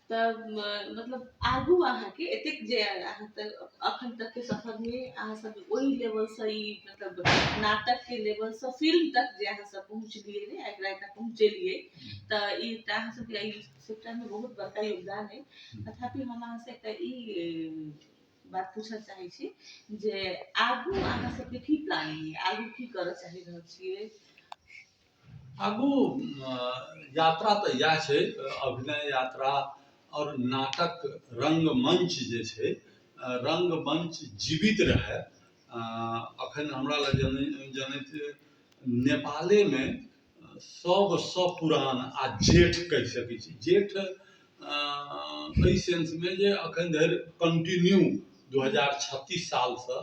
तब मतलब आगू अहाँ के एतेक जे अहाँ तक अखन तक के सफर में अहाँ सब ओही लेवल से ई मतलब नाटक के लेवल से फिल्म तक जे अहाँ सब पहुंचलिए ने, एकरा तक पहुंचलिए, त ई त अहाँ सब के ई सेक्टर में बहुत बड़का योगदान है। तथापि हम अहाँ से एकटा ई बात पूछल चाहे छी जे आगू अहाँ सब के की प्लानिंग है, आगू की करऽ चाहि रहल छियै? आगू यात्रा तऽ इएह छै, अभिनय यात्रा और नाटक रंगमंच जे छै, रंगमंच जीवित रहै। अखन हमरा लग जनैत नेपाले में सबसँ पुरान आ जेठ कहि सकै छी, जेठ एहि सेंस में जे अखन धरि कंटिन्यू 2036 साल से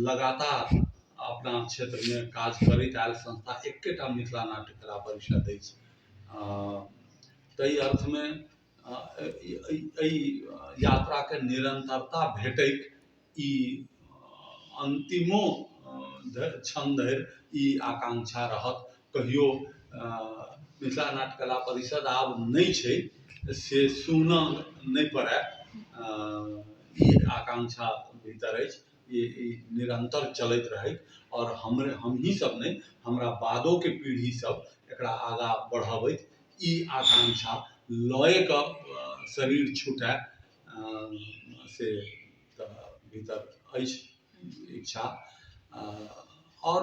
लगातार अपना क्षेत्र में काज करैत आयल संस्था एकेटा मिथिला नाट्य कला परिषद अछि। ताहि अर्थ में एहि यात्रा के निरंतरता भेटैत ई अंतिमो क्षण धरि ई आकांक्षा रहत, कहियो मिथिला नाट्य कला परिषद आब नहि छै से सुनऽ नहि पड़ै, ई आकांक्षा भीतर अछि, ई निरंतर चलैत रहै और हमही सब नहीं, हमरा बादो के पीढ़ी सब एकरा आगा बढ़ाबैत ई आकांक्षा लय के शरीर छूटै से भीतर अछि इच्छा। और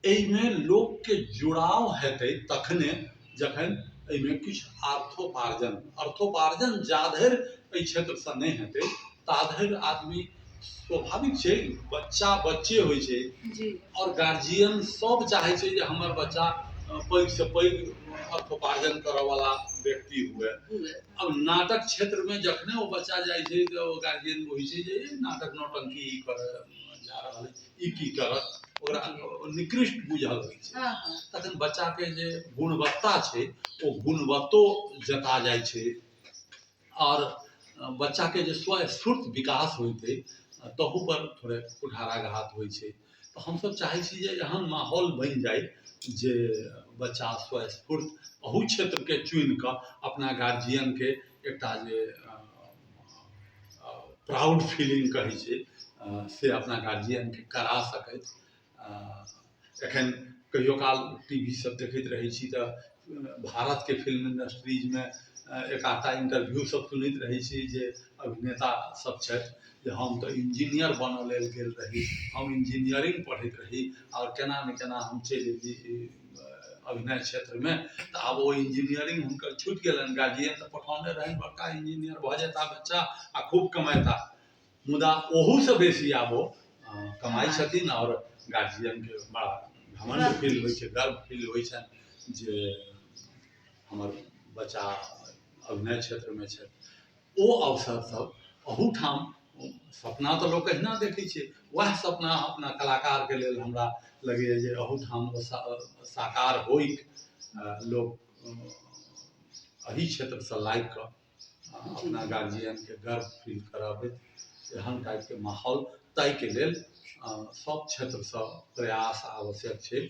एहिमे लोक के जुड़ाव हेतै तखने जखन एहिमे किछु अर्थोपार्जन जाधरि एहि क्षेत्र से नहीं हेतै ताधरि आदमी स्वाभाविक छै, बच्चा बच्चे होइ छै और गार्जियन सब चाहे छै जे हमर बच्चा पैघ से पैघ अर्थोपार्जन करऽ वाला व्यक्ति हुए। अब नाटक क्षेत्र में जखने वो बच्चा जाइ छै तो गार्जियन बुझै छै जे नाटक नौटंकी ई करऽ जा रहल है, ई की करत, ओकरा निकृष्ट बुझल होइ छै। तखन बच्चा के जे गुणवत्ता छै ओ गुणवत्तो जता जाइ छै और बच्चा के जे स्वस्फूर्त विकास होइत है तहू पर थोड़े कुठाराघात होइ छै। तो हम सब चाहे छी जे एहन माहौल बन जाए जे बच्चा स्वस्फूर्त अहू क्षेत्र के चुनि कऽ अपना गार्जियन के एकटा जे प्राउड फीलिंग कहै छै से अपना गार्जियन के करा सकैत। एखन कहियो काल टीवी सब देखैत रहै छी तऽ भारत के फिल्म इंडस्ट्रीज में एक आधटा इंटरव्यू सब सुनैत रहै छी जे अभिनेता सब छथि जे हम तऽ इंजीनियर बनऽ लेल गेल रही, हम इंजीनियरिंग पढ़ैत रही और केना ने केना हम चलि एलियै अभिनय क्षेत्र में, तऽ आब ओ इंजीनियरिंग हुनकर छूटि गेलनि, गार्जियन तऽ पठौने रहनि बड़का इंजीनियर भऽ जेता बच्चा आ खूब कमेता, मुदा ओहू से बेसी आब ओ कमाई छथिन और गार्जियन के बड़ा घमंड फील होइ छै, गर्व फील होइ छनि जे हमर बच्चा अभिनय क्षेत्र में छै। ओ अवसर सब अहूठाम सपना तऽ लोक अहिना देखै छै, वएह सपना अपना कलाकार के लेल हमरा लगैए जे अहूठाम साकार होइ, लोक एही क्षेत्र से लागि कऽ अपना गार्जियन के गर्व फील कराबैत एहन टाइप के माहौल तय के लेल सब क्षेत्र से प्रयास आवश्यक छै।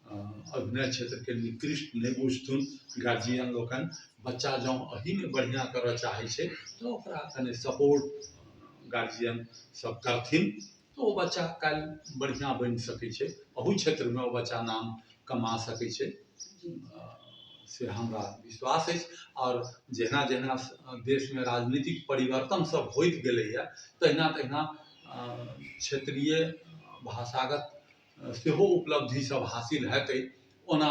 अभिनय क्षेत्र के निकृष्ट नहीं बुझथुन गार्जियन लोकन, बच्चा जँ एही में बढ़िया करऽ चाहे छै तो ओकरा कने सपोर्ट गार्जियन सब करथिन तो वो बच्चा काल्हि बढ़िया बनि सकै छै, अहू क्षेत्र में वो बच्चा नाम कमा सकै छै। से हमरा विश्वास अछि। और जेना जेना देश में राजनीतिक परिवर्तन सब होइत गेलैए तहिना तहिना क्षेत्रीय भाषागत सेहो उपलब्धि सब हासिल हेतै। ओना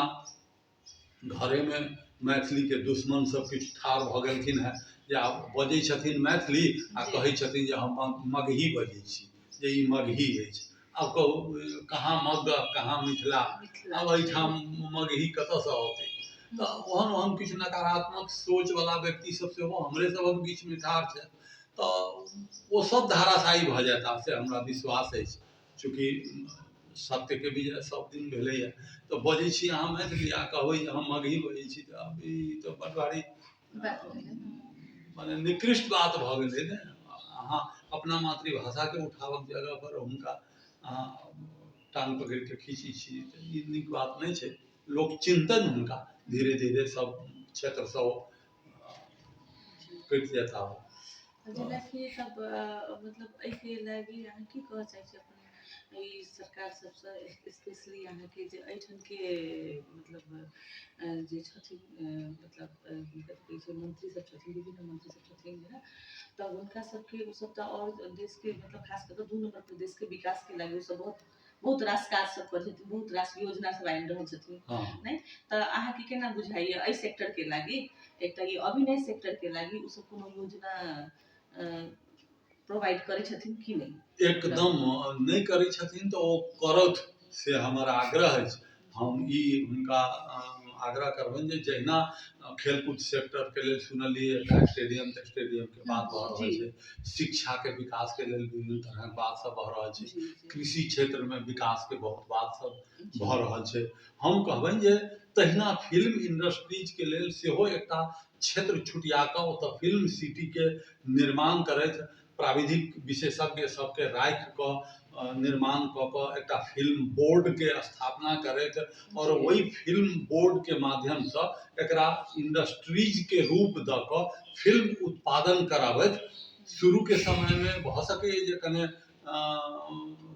घरे में मैथिली के दुश्मन सब किछु ठाढ़ भऽ गेलखिन हेँ जे आब बजै छथिन मैथिली आ कहै छथिन जे हम मगही बजै छी, जे ई मगही अछि। आब कहू कहाँ मग कहाँ मिथिला, आब एहिठाम मगही कतऽसँ अऔतै। तऽ ओहन ओहन किछु नकारात्मक सोच वाला व्यक्ति सब सेहो हमरे सबक बीच में ठाढ़ छै। तऽ ओ सब धाराशायी भऽ जेताह से हमरा विश्वास अछि। चूँकि सत्य के विजय सब दिन भेलैए। तऽ बजै छी अहाँ मैथिली आ कहबै जे हम मगही बजै छी, तऽ आब ई तऽ बड़ भारी माने निकृष्ट बात भऽ गेलै ने। अहाँ अपना मातृभाषा के उठावक जगह पर हुनका अहाँ टांग पकड़ि के खींची छी, तऽ ई नीक बात नहीं छै। लोक चिंतन हुनका धीरे धीरे सब क्षेत्र से कटि जेता। जेनाकि सब मतलब एहिके लागी अहाँ की कहऽ चाहै छी अपन ई सरकार सबसँ स्पेशली अहाँके जे एहिठाम के मतलब जे छथिन मतलब कथी कहै छै मंत्री सब छथिन, विभिन्न मंत्री सब छथिन जेना, तऽ हुनका सबके ओ सब तऽ और देश के मतलब खास कर कऽ 2 नंबर पर देश के विकास के लागि ओ सब बहुत रास काज सब करै छथिन, बहुत रास योजना सब आनि रहल छथिन। नहीं तऽ अहाँके केना बुझाइए एहि सेक्टर के लागी, एकटा ई अभिनय सेक्टर के लागी ओ सब कोनो योजना प्रोवाइड करै छथिन कि नहीं? एकदम नहीं करै छथिन तऽ ओ करथ से हमर आग्रह अछि। हम ई हुनका आग्रह करबनि जे जहिना खेलकूद सेक्टर के लेल सुनलिए एकटा स्टेडियम के बात भऽ रहल छै, शिक्षा के विकास के लेल विभिन्न तरहक बात सब भऽ रहल छै, कृषि क्षेत्र में विकास के बहुत बात सब भऽ रहल छै। हम कहबनि जे तहिना फिल्म इंडस्ट्रीज के लेल सेहो एकटा क्षेत्र छुटिया कऽ ओतऽ फिल्म सिटी के निर्माण करैत, प्राविधिक विशेषज्ञ सबके राखि कऽ निर्माण कऽ कऽ एकटा फिल्म बोर्ड के स्थापना करैत और वही फिल्म बोर्ड के माध्यम से एकरा इंडस्ट्रीज के रूप दऽ कऽ फिल्म उत्पादन कराबैत। शुरू के समय में भऽ सकैए जे कने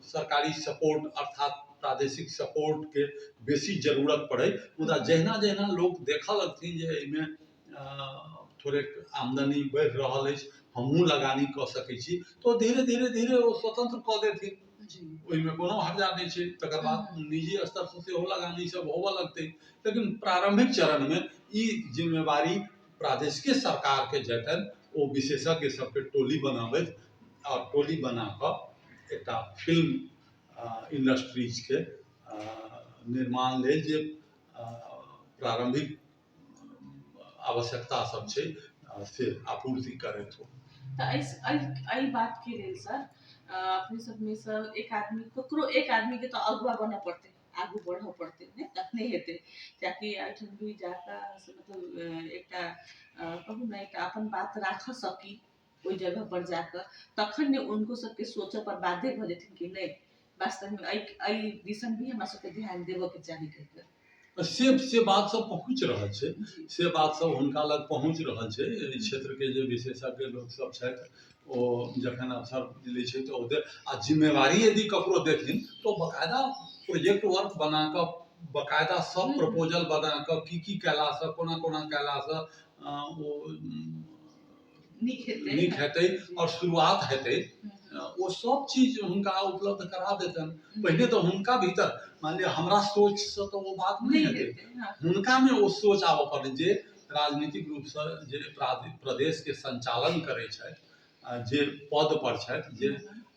सरकारी सपोर्ट अर्थात प्रादेशिक सपोर्ट के बेसी जरूरत पड़े, मुदा जहिना जहिना लोग देखऽ लगथिन जे एहिमे थोड़े आमदनी बढ़ि रहल अछि, हमहूँ लगानी कऽ सकै छी, तो धीरे धीरे धीरे ओ स्वतंत्र कऽ देथिन, ओहिमे कोनो हर्जा नहीं छै। तकर बाद निजी स्तर से सेहो लगानी सब होबऽ लगतै। लेकिन प्रारंभिक चरण में ई जिम्मेवारी प्रादेशिक सरकार के जेतनि, ओ विशेषज्ञ सबके टोली बनाबैत और टोली बना कऽ एकटा फिल्म इंडस्ट्रीज के निर्माण लेल जे प्रारंभिक आवश्यकता सब छै से आपूर्ति करैत हो। एहि बात के लेल सर अपने सब में से एक आदमी ककरो एक आदमी के तो अगुआ बनऽ पड़तै, आगू बढ़ऽ पड़तै ने, तखने हेतै। ताकि एहिठाम भी जाकऽ से मतलब एकटा कहू ना एकटा अपन बात राखऽ सकी ओहि जगह पर जाकर, तखन ने उनको सबके सोचऽ पर बाध्य भऽ जेथिन कि नहीं वास्तव में एहि दिसन भी हमरा सबके ध्यान देबऽ के चाही कहिके। से बात सब पहुँच रहल छै, से बात सब हुनका लग पहुँच रहल छै। क्षेत्र के जे विशेषज्ञ लोग सब छथि ओ जखन अवसर मिलै छै तऽ ओ आ जिम्मेवारी यदि ककरो देथिन तो बकायदा प्रोजेक्ट वर्क बना कऽ बकायदा सब प्रपोजल बना कऽ की कैलासँ कोना कोना कैलासँ ओ नीक हेतै और शुरुआत हेतै, ओ सब चीज हुनका उपलब्ध करा देतनि। पहले तो हुनका भीतर मान लिअ हमरा सोच से तो वो बात नहीं हेतै, हुनका में वो सोच आबऽ पड़ै जे राजनीतिक रूप से जे प्रदेश के संचालन करै छथि, जे पद पर छथि, जे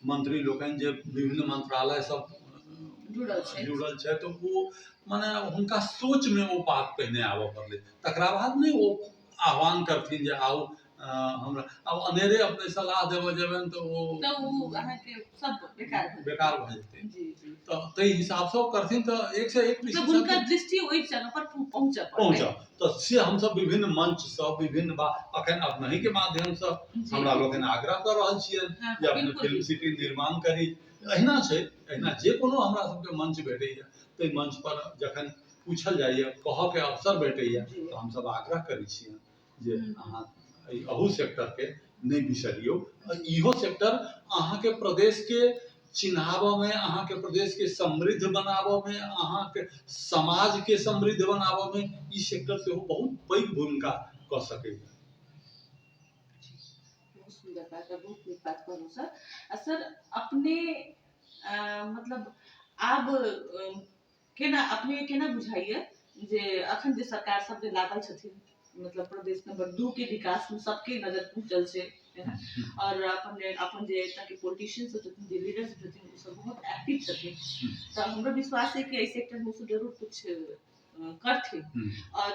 मंत्री लोकनि जे विभिन्न मंत्रालय सब जुड़ल छै, तो वो माने हुनका सोच में वो बात पहिने आबऽ पड़लै। तकरा बाद नहीं वो आह्वान करथिन जे आउ हमरा। अब अनेरे अपने सलाह देबऽ जेबनि तो वो अहाँके सब बेकार भऽ जेतै। तो ताहि हिसाब से करथिन तो एक से एक हुनका दृष्टि ओहि जगह पर पहुँचऽ तो से हम सब विभिन्न मंच सब विभिन्न अखन अपनहि के माध्यम से हमरा लोकनि आग्रह कर रहल छियनि जे अपने फिल्म सिटी निर्माण करी। अहिना छै, अहिना जे कोनो हमरा सबके मंच भेटैया ताहि मंच पर जखन पूछल जाइए, कहऽ के अवसर भेटैया, तो हम सब आग्रह करै छियनि जे अहाँ अहू सेक्टर के नहीं बिसरियौ। इहो सेक्टर अहाँ के प्रदेश के चिन्हाबऽ में, अहाँ के प्रदेश के समृद्ध बनाबऽ में, अहाँ के समाज के समृद्ध बनाबऽ में ई सेक्टर से बहुत पैघ भूमिका कऽ सकैए। बहुत सुंदर बात है, बहुत नीक बात कहलहुँ सर। आ सर अपने मतलब आब केना अपने केना बुझाइए जे अखन जे सरकार सब जे लागल छथिन, मतलब प्रदेश नंबर 2 के विकास में सबके नजर पहुंचल छै, है ना? और अपन जे एतऽ के पॉलिटिशियंस छथिन, जे लीडर्स छथिन, वो सब बहुत एक्टिव छथिन। तो हमरा विश्वास है कि एहि सेक्टर में से जरूर कुछ करथिन। और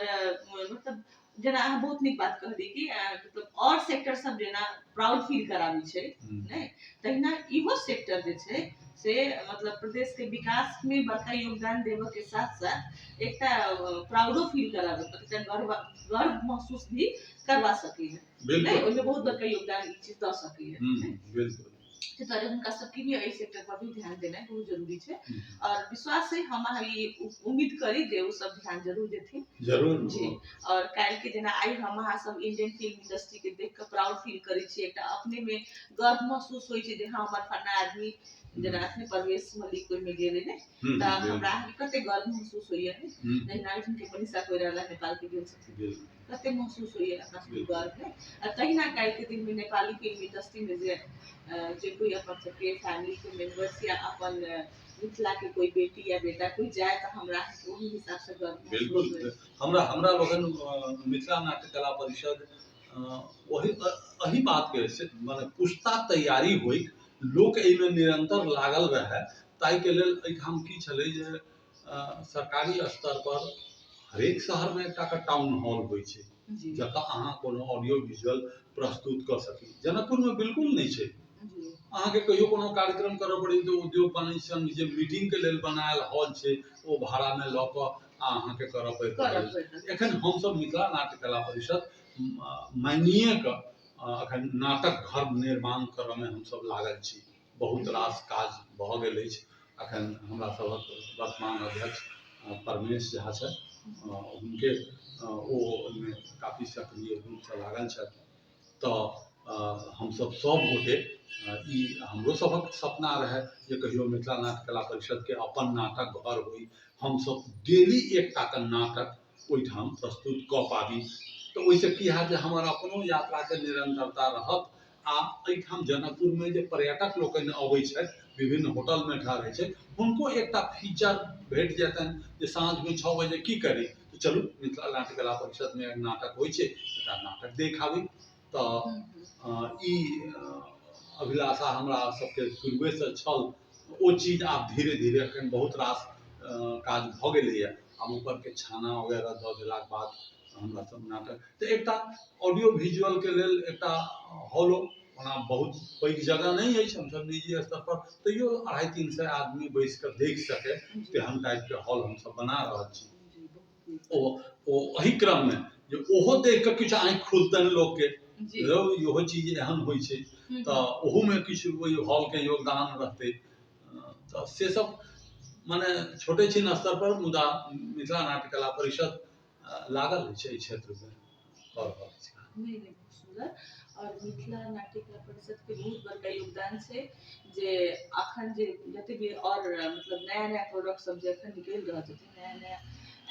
मतलब जेना अहाँ बहुत नीक बात कहली कि मतलब और सेक्टर सब जेना प्राउड फील कराबै छै, नै तहिना इहो सेक्टर जे छै से मतलब प्रदेश के विकास में बड़का योगदान देबऽ के साथ साथ एकटा प्राउडो फील कराबे, एकटा गर्व महसूस भी करवा सकैए, नै? ओहिमे बहुत बड़का योगदान ई चीज दऽ सकैए। बिल्कुल। तो तरह उनका सबके भी एहि सेक्टर पर भी ध्यान देना बहुत जरूरी है। और विश्वास है हम ये उम्मीद करी जे वो सब ध्यान जरूर देथिन। जरूर जी। और काल्हि के जेना आई हम अहाँ सब इंडियन फिल्म इंडस्ट्री के देख के प्राउड फील करै छी, एकटा अपने में गर्व महसूस होइ छै जे हाँ हमर फन्ना आदमी जेना अखने परवेश मलिक कोई में गेलै ने, त हमरा कते गर्व महसूस होइए ने, जहिना एठन के मनीषा कोइराला नेपाल के गेल छथिन, कते महसूस होइए अपना सबके गर्व है। आ तहिना काल्हि के दिन में नेपाली फिल्म इंडस्ट्री में जे कोई अपन सबके फैमिली के मेंबर्स या अपन मिथिला के कोई बेटी या बेटा कोई जाए तो हमरा ओही हिसाब से गर्व महसूस होइए। हमरा लोगन मिथिला नाट्य कला परिषद वही बात के से माने पुस्ता तैयारी होई, लोक एहिमे निरंतर लागल रहे, ताहि के लेल एहिठाम की छलै जे सरकारी स्तर पर हरेक शहर में एकटा के टाउन हॉल होइ छै, जतऽ अहाँ कोनो ऑडियो विजुअल प्रस्तुत कर सकी। जनकपुर में बिल्कुल नहीं छै। अहाँ के कहियो कोनो कार्यक्रम करऽ पड़ी तो उद्योग वाणिज्य संघ जे मीटिंग के लेल बनायल हॉल छै, ओ भाड़ा में लऽ कऽ अहाँ के करऽ पड़त। एखन हम सब मिथिला नाट्य कला परिषद मानिए क अखन नाटक घर निर्माण करऽ में हम सब लागल छी। बहुत रास काज भऽ गेल अछि। अखन हमरा सबक वर्तमान अध्यक्ष परमेश झा छै, उनके ओ काफी सक्रिय रूप से लागल छथि। तो हम सब गोटे ई हमरो सबक सपना रहे जे कहियो मिथिला नाट्य कला परिषद के अपन नाटक घर होई, हम सब डेली एकटा के नाटक ओहिठाम प्रस्तुत कऽ पाबी। तो ओहिसे की हैत जे हमर अपनो यात्रा के निरंतरता रहत। आ एहिठाम जनकपुर में जे पर्यटक लोकनि अबै छथि, विभिन्न होटल में ठहरै छै, हुनको एकटा फीचर भेट जेतनि जे साँझ में 6 बजे की करी, तो चलू मिथिला नाट्य कला परिषद में एक नाटक होइ छै, एकटा नाटक देख आबी। तो ई अभिलाषा हमरा सबके शुरुए से छल। ओ चीज आब धीरे धीरे अखन बहुत रास काज भऽ गेलैए। आब ऊपर के छाना वगैरह दऽ देलाक बाद हमरा सब नाटक तो एकटा ऑडियो विजुअल के लेल एकटा हॉलो, ओना बहुत पैघ जगह नहीं है, हम सब निजी स्तर पर तैयो 250-300 आदमी बैस कर देख सके तेहन टाइप के हॉल हम सब बना रहल छी। ओ एही क्रम में जे ओहो देख के किछु आँखि खुलतनि लोग के, इहो चीज एहन होइ छै, तो ओहू में किछु ओहि हॉल के योगदान रहते। तो से सब माने छोटे छिन स्तर पर, मुदा मिथिला नाट्य कला परिषद लागल छै क्षेत्र में कर रहल छै। नहीं बहुत सुंदर। और मिथिला नाट्य कला परिषद के बहुत बड़का योगदान छै जे अखन जे जते भी और मतलब नया नया प्रोडक्ट सब जे अखन निकल रहल छथिन, नया नया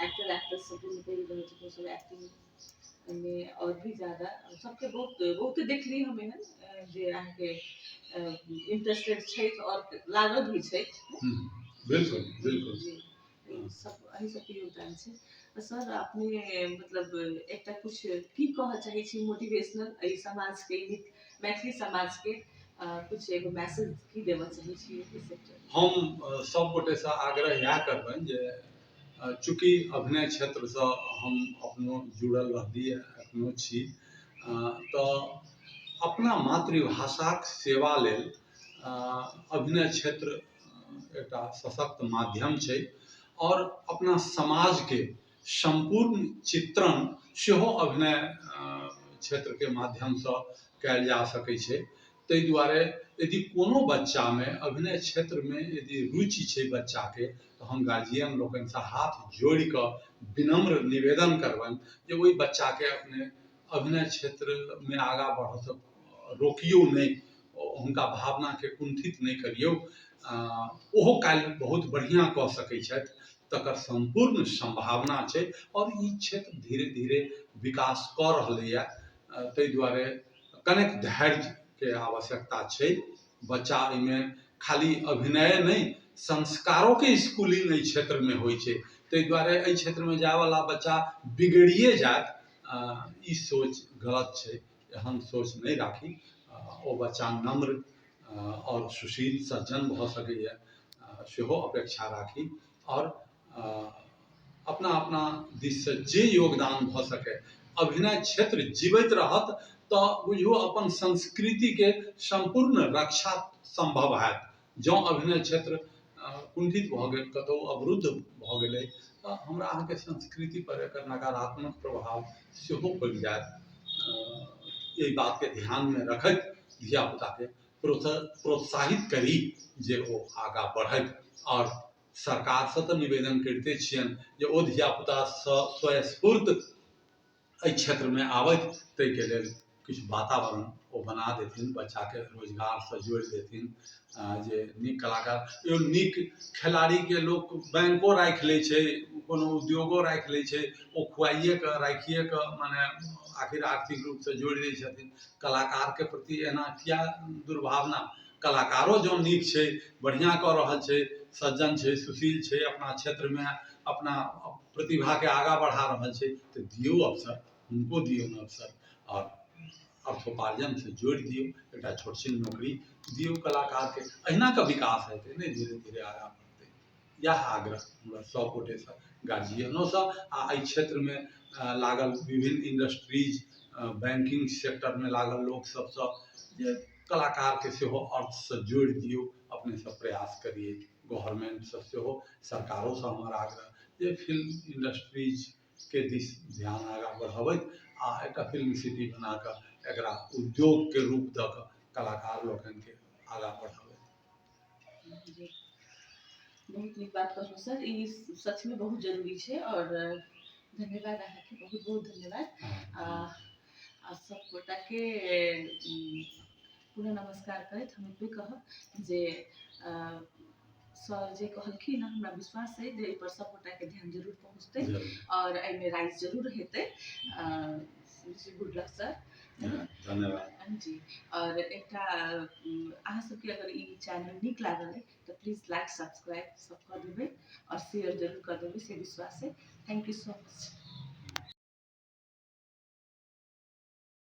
एक्टर एक्ट्रेस सब निकल रहल छथिन, सब एक्टिंग में और भी ज्यादा सबके बहुत देखली हम एहन जे अहाँ के इंटरेस्टेड छै और लागल भी छै। बिल्कुल बिल्कुल जी सब अही सब के योगदान छै। सर अपने मतलब एकटा कुछ की कहऽ चाहे छी मोटिवेशनल एहि समाज के, मैथिली समाज के कुछ एगो मैसेज की देबऽ चाहे छी एहि सेक्टर? हम सब गोटे से आग्रह इएह करबनि जे चूँकि अभिनय क्षेत्र से हम अपनो जुड़ल रहलिए, एखनो छी, तो अपना मातृभाषाक सेवा लेल अभिनय क्षेत्र एकटा सशक्त माध्यम छै। और अपना समाज के संपूर्ण चित्रण सेहो अभिनय क्षेत्र के माध्यम से कयल जा सकै छै। ताहि दुआरे यदि कोनो बच्चा में अभिनय क्षेत्र में यदि रुचि छै बच्चा के, तो हम गार्जियन लोकनि से हाथ जोड़ कऽ विनम्र निवेदन करबनि जे ओहि बच्चा के अपने अभिनय क्षेत्र में आगाँ बढ़ऽ से रोकियो नहीं, हुनका भावना के कुंठित नहीं करियौ। ओहो काल्हि बहुत बढ़िआँ कऽ सकै छथि, तकर संपूर्ण संभावना छै और ई क्षेत्र धीरे धीरे विकास कऽ रहलैए। ताहि दुआरे कनेक धैर्य के आवश्यकता छै। बच्चा एहिमे खाली अभिनय नहीं, संस्कारों के स्कूलिंग एहि क्षेत्र में होइ छै। ताहि दुआरे एहि क्षेत्र में जाय वाला बच्चा बिगड़िए जायत, ई सोच गलत छै। एहन सोच नहीं राखी। ओ बच्चा नम्र और सुशील सज्जन भऽ सकैए, सेहो अपेक्षा राखी। और अपना अपना दिस से जे योगदान भऽ सकै, अभिनय क्षेत्र जीवैत रहत तऽ बुझियौ अपन संस्कृति के संपूर्ण रक्षा संभव हैत। जँ अभिनय क्षेत्र कुंठित भऽ गेल, कतहु अवरुद्ध भऽ गेलै, तऽ हमरा अहाँके संस्कृति पर एकर नकारात्मक प्रभाव सेहो पड़ि जायत। एहि बात के ध्यान में रखैत धियापुता के प्रोत्साहित करी जे ओ आगाँ बढ़ैत। और सरकार से तऽ निवेदन करिते छियनि जे ओ धियापुता स्वस्फूर्त एहि क्षेत्र में आबथि, ताहिके लेल किछु वातावरण ओ बना देथिन, बच्चा के रोजगार से जोड़ि देथिन। जे नीक कलाकार, एगो नीक खिलाड़ी के लोक बैंको राखि लै छै, कोनो उद्योगो राखि लै छै, ओ खुआइए के राखिए के माने आखिर आर्थिक रूप से जोड़ि दै छथिन। कलाकार के प्रति एना किया दुर्भावना? कलाकारो जो नीक छै, बढ़िया कऽ रहल छै, सज्जन छै, सुशील छै, अपना क्षेत्र में अपना प्रतिभा के आगाँ बढ़ा रहल छै, तो दियौ अवसर, उनको दियौ न अवसर। और अर्थोपार्जन से जोड़ि दियौ, एकटा छोट छिन नौकरी दियौ कलाकार के, अहिना के विकास हेतै ने, धीरे धीरे आगाँ बढ़तै। यह आग्रह हमरा सब गोटे से, गार्जियनो से, आ एहि क्षेत्र में लागल विभिन्न इंडस्ट्रीज, बैंकिंग सेक्टर में लागल लोक सब से, जे कलाकार के सेहो अर्थ से जोड़ि दियौ, अपने से प्रयास करिए। गवर्नमेंट से सेहो, सरकारों से हमर आग्रह जे फिल्म इंडस्ट्रीज के दिस ध्यान आगाँ बढ़ाबैत, आ एकटा फिल्म सिटी बना कऽ एकरा उद्योग के रूप दऽ कऽ कलाकार लोकनि के आगाँ बढ़ाबैत। जी, बहुत नीक बात कहलहुँ सर, ई सच में बहुत जरूरी छै। और धन्यवाद अहाँके, बहुत बहुत धन्यवाद। आ सब गोटा के पुनः नमस्कार करैत हम एतबे कहब जे सर जे कहलखिन, हमरा विश्वास है जे एहि पर सब गोटा के ध्यान जरूर पहुँचतै और एहिमे राइज जरूर हेतै। Good luck sir. धन्यवाद जी। और एकटा अहाँ सबके अगर ई चैनल नीक लागल है तो प्लीज लाइक सब्सक्राइब सब कर देबै और शेयर जरूर कर देबै, से विश्वास है। Thank you so much.